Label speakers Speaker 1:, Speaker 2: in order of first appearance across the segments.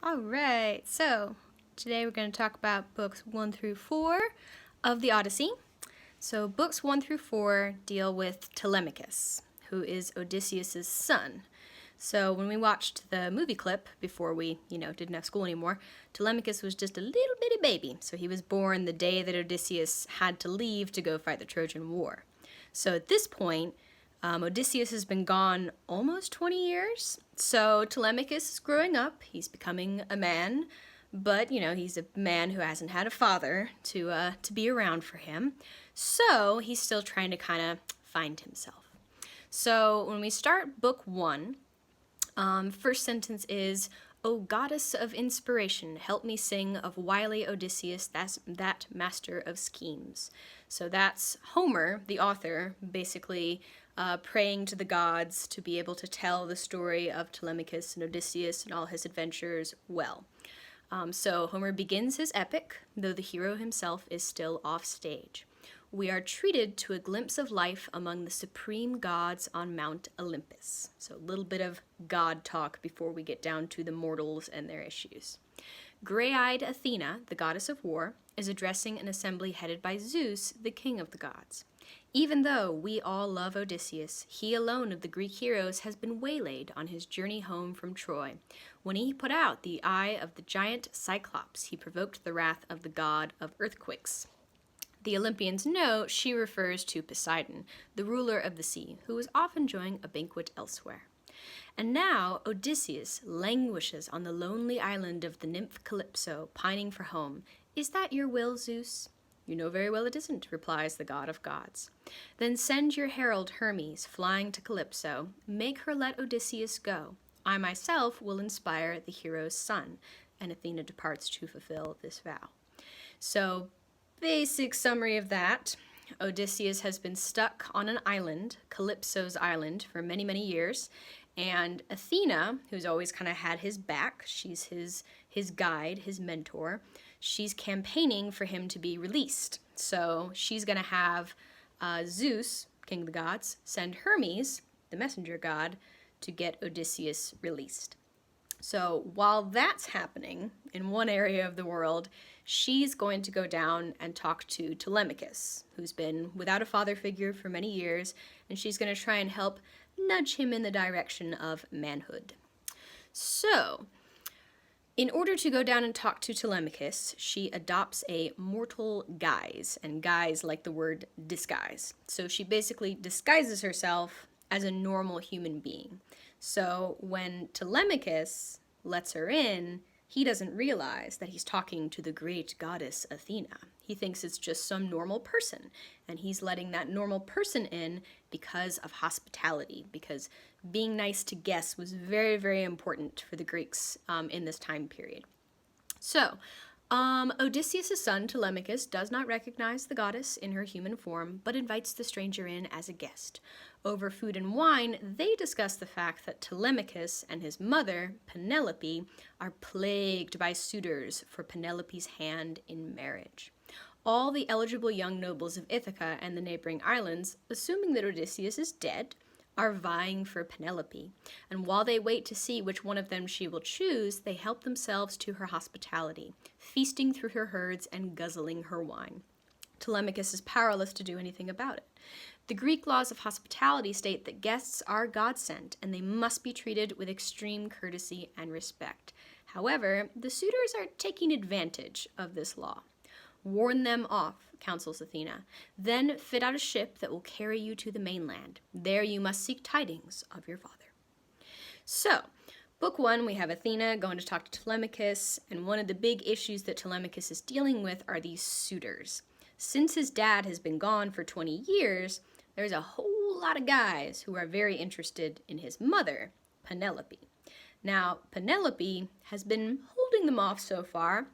Speaker 1: Alright, so today we're going to talk about books 1 through 4 of the Odyssey. So books 1 through 4 deal with Telemachus, who is Odysseus' son. So when we watched the movie clip before we, didn't have school anymore, Telemachus was just a little bitty baby. So he was born the day that Odysseus had to leave to go fight the Trojan War. So at this point, Odysseus has been gone almost 20 years, so Telemachus is growing up. He's becoming a man, but, he's a man who hasn't had a father to be around for him, so he's still trying to kind of find himself. So when we start book 1, first sentence is, "O goddess of inspiration, help me sing of wily Odysseus, that master of schemes." So that's Homer, the author, basically praying to the gods to be able to tell the story of Telemachus and Odysseus and all his adventures well. So Homer begins his epic, though the hero himself is still off stage. We are treated to a glimpse of life among the supreme gods on Mount Olympus. So a little bit of god talk before we get down to the mortals and their issues. Gray-eyed Athena, the goddess of war, is addressing an assembly headed by Zeus, the king of the gods. Even though we all love Odysseus, he alone of the Greek heroes has been waylaid on his journey home from Troy. When he put out the eye of the giant Cyclops, he provoked the wrath of the god of earthquakes. The Olympians know she refers to Poseidon, the ruler of the sea, who was off enjoying a banquet elsewhere. And now Odysseus languishes on the lonely island of the nymph Calypso, pining for home. "Is that your will, Zeus?" "You know very well it isn't," replies the god of gods. "Then send your herald Hermes, flying to Calypso. Make her let Odysseus go. I myself will inspire the hero's son." And Athena departs to fulfill this vow. So, basic summary of that. Odysseus has been stuck on an island, Calypso's island, for many, many years. And Athena, who's always kind of had his back, she's his guide, his mentor, she's campaigning for him to be released. So she's going to have Zeus, king of the gods, send Hermes, the messenger god, to get Odysseus released. So while that's happening in one area of the world, she's going to go down and talk to Telemachus, who's been without a father figure for many years, and she's going to try and help nudge him in the direction of manhood. So, in order to go down and talk to Telemachus, she adopts a mortal guise, and guise like the word disguise. So she basically disguises herself as a normal human being. So when Telemachus lets her in, he doesn't realize that he's talking to the great goddess Athena. He thinks it's just some normal person, and he's letting that normal person in because of hospitality, because being nice to guests was very, very important for the Greeks in this time period. So, Odysseus' son, Telemachus, does not recognize the goddess in her human form, but invites the stranger in as a guest. Over food and wine, they discuss the fact that Telemachus and his mother, Penelope, are plagued by suitors for Penelope's hand in marriage. All the eligible young nobles of Ithaca and the neighboring islands, assuming that Odysseus is dead, are vying for Penelope, and while they wait to see which one of them she will choose, they help themselves to her hospitality, feasting through her herds and guzzling her wine. Telemachus is powerless to do anything about it. The Greek laws of hospitality state that guests are God-sent, and they must be treated with extreme courtesy and respect. However, the suitors are taking advantage of this law. "Warn them off," counsels Athena. "Then fit out a ship that will carry you to the mainland. There you must seek tidings of your father." So, book 1, we have Athena going to talk to Telemachus, and one of the big issues that Telemachus is dealing with are these suitors. Since his dad has been gone for 20 years, there's a whole lot of guys who are very interested in his mother, Penelope. Now, Penelope has been holding them off so far.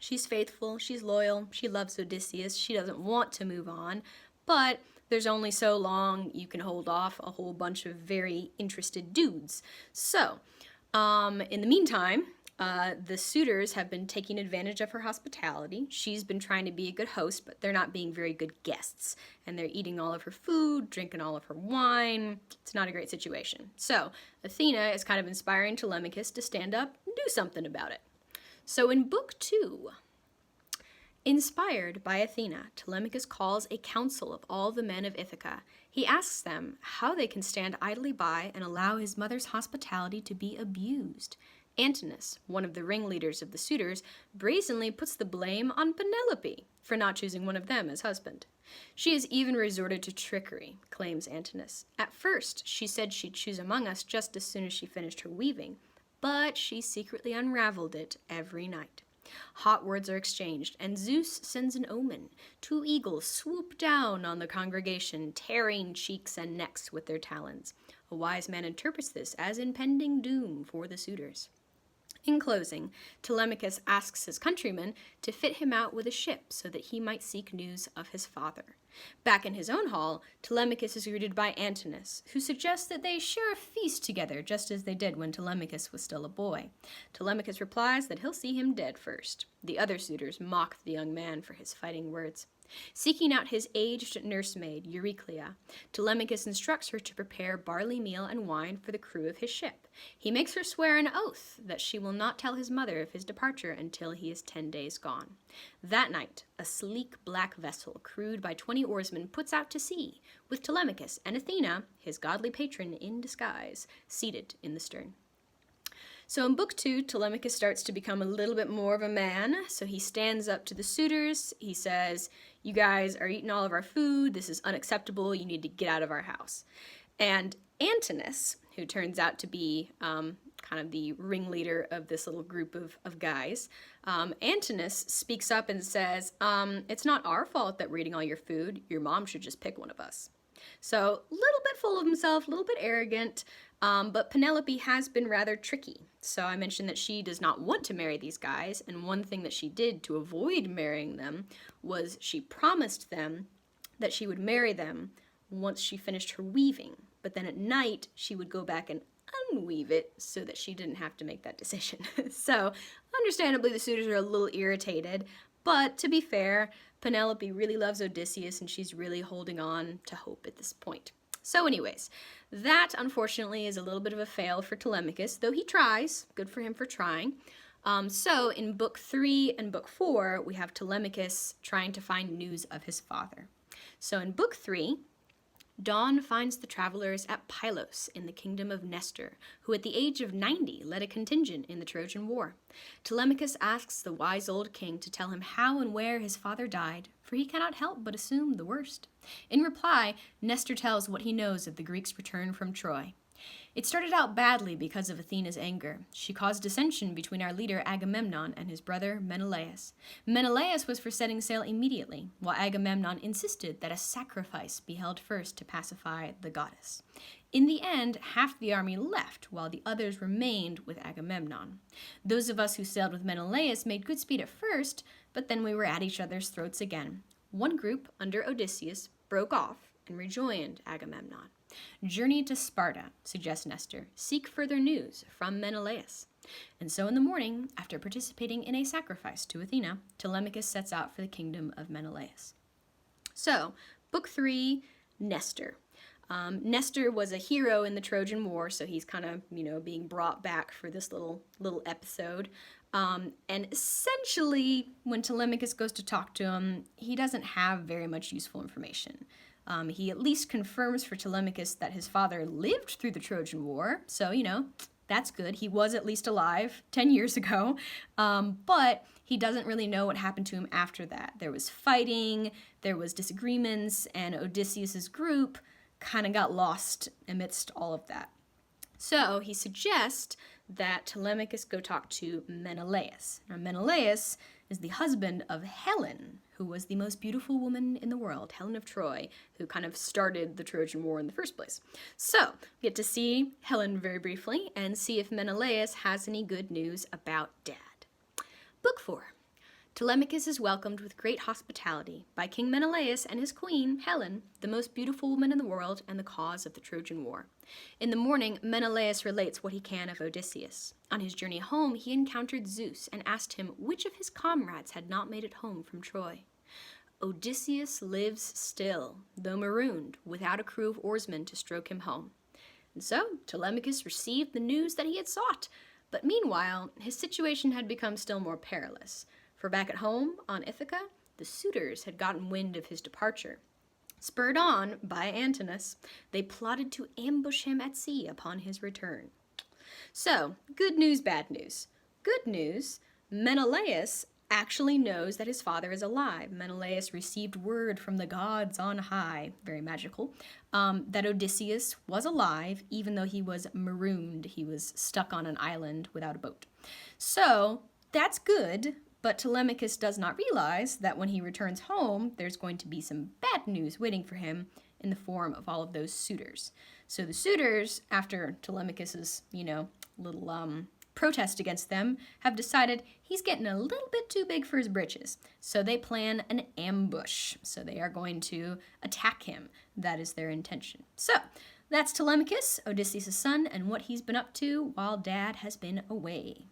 Speaker 1: She's faithful, she's loyal, she loves Odysseus, she doesn't want to move on, but there's only so long you can hold off a whole bunch of very interested dudes. So, in the meantime, the suitors have been taking advantage of her hospitality. She's been trying to be a good host, but they're not being very good guests. And they're eating all of her food, drinking all of her wine. It's not a great situation. So Athena is kind of inspiring Telemachus to stand up and do something about it. So in Book 2, inspired by Athena, Telemachus calls a council of all the men of Ithaca. He asks them how they can stand idly by and allow his mother's hospitality to be abused. Antinous, one of the ringleaders of the suitors, brazenly puts the blame on Penelope for not choosing one of them as husband. She has even resorted to trickery, claims Antinous. At first, she said she'd choose among us just as soon as she finished her weaving, but she secretly unraveled it every night. Hot words are exchanged, and Zeus sends an omen. 2 eagles swoop down on the congregation, tearing cheeks and necks with their talons. A wise man interprets this as impending doom for the suitors. In closing, Telemachus asks his countrymen to fit him out with a ship so that he might seek news of his father. Back in his own hall, Telemachus is greeted by Antinous, who suggests that they share a feast together, just as they did when Telemachus was still a boy. Telemachus replies that he'll see him dead first. The other suitors mock the young man for his fighting words. Seeking out his aged nursemaid, Euryclea, Telemachus instructs her to prepare barley meal and wine for the crew of his ship. He makes her swear an oath that she will not tell his mother of his departure until he is 10 days gone. That night, a sleek black vessel crewed by 20 oarsmen puts out to sea, with Telemachus and Athena, his godly patron in disguise, seated in the stern. So in Book 2, Telemachus starts to become a little bit more of a man. So he stands up to the suitors. He says, "You guys are eating all of our food. This is unacceptable. You need to get out of our house." And Antinous, who turns out to be kind of the ringleader of this little group of guys, Antinous speaks up and says, "It's not our fault that we're eating all your food. Your mom should just pick one of us." So a little bit full of himself, a little bit arrogant, but Penelope has been rather tricky. So I mentioned that she does not want to marry these guys, and one thing that she did to avoid marrying them was she promised them that she would marry them once she finished her weaving, but then at night she would go back and unweave it so that she didn't have to make that decision. So understandably the suitors are a little irritated, but to be fair, Penelope really loves Odysseus and she's really holding on to hope at this point. So anyways, that unfortunately is a little bit of a fail for Telemachus, though he tries. Good for him for trying. So in Book 3 and Book 4, we have Telemachus trying to find news of his father. So in Book 3, Dawn finds the travelers at Pylos in the kingdom of Nestor, who at the age of 90 led a contingent in the Trojan War. Telemachus asks the wise old king to tell him how and where his father died, for he cannot help but assume the worst. In reply, Nestor tells what he knows of the Greeks' return from Troy. "It started out badly because of Athena's anger. She caused dissension between our leader Agamemnon and his brother Menelaus. Menelaus was for setting sail immediately, while Agamemnon insisted that a sacrifice be held first to pacify the goddess. In the end, half the army left, while the others remained with Agamemnon. Those of us who sailed with Menelaus made good speed at first, but then we were at each other's throats again. One group, under Odysseus, broke off and rejoined Agamemnon. Journey to Sparta, suggests Nestor. Seek further news from Menelaus." And so in the morning, after participating in a sacrifice to Athena, Telemachus sets out for the kingdom of Menelaus. So, Book 3, Nestor. Nestor was a hero in the Trojan War, so he's kind of, being brought back for this little episode. And essentially, when Telemachus goes to talk to him, he doesn't have very much useful information. He at least confirms for Telemachus that his father lived through the Trojan War, so, that's good. He was at least alive 10 years ago, but he doesn't really know what happened to him after that. There was fighting, there was disagreements, and Odysseus's group kind of got lost amidst all of that. So he suggests that Telemachus go talk to Menelaus. Now, Menelaus is the husband of Helen, who was the most beautiful woman in the world, Helen of Troy, who kind of started the Trojan War in the first place. So we get to see Helen very briefly and see if Menelaus has any good news about Dad. Book 4. Telemachus is welcomed with great hospitality by King Menelaus and his queen, Helen, the most beautiful woman in the world and the cause of the Trojan War. In the morning, Menelaus relates what he can of Odysseus. On his journey home, he encountered Zeus and asked him which of his comrades had not made it home from Troy. "Odysseus lives still, though marooned, without a crew of oarsmen to stroke him home." And so Telemachus received the news that he had sought. But meanwhile, his situation had become still more perilous, for back at home on Ithaca, the suitors had gotten wind of his departure. Spurred on by Antinous, they plotted to ambush him at sea upon his return. So, good news, bad news. Good news, Menelaus actually knows that his father is alive. Menelaus received word from the gods on high, very magical, that Odysseus was alive, even though he was marooned. He was stuck on an island without a boat. So, that's good, but Telemachus does not realize that when he returns home, there's going to be some bad news waiting for him in the form of all of those suitors. So the suitors, after Telemachus's, little protest against them, have decided he's getting a little bit too big for his britches. So they plan an ambush. So they are going to attack him. That is their intention. So that's Telemachus, Odysseus' son, and what he's been up to while Dad has been away.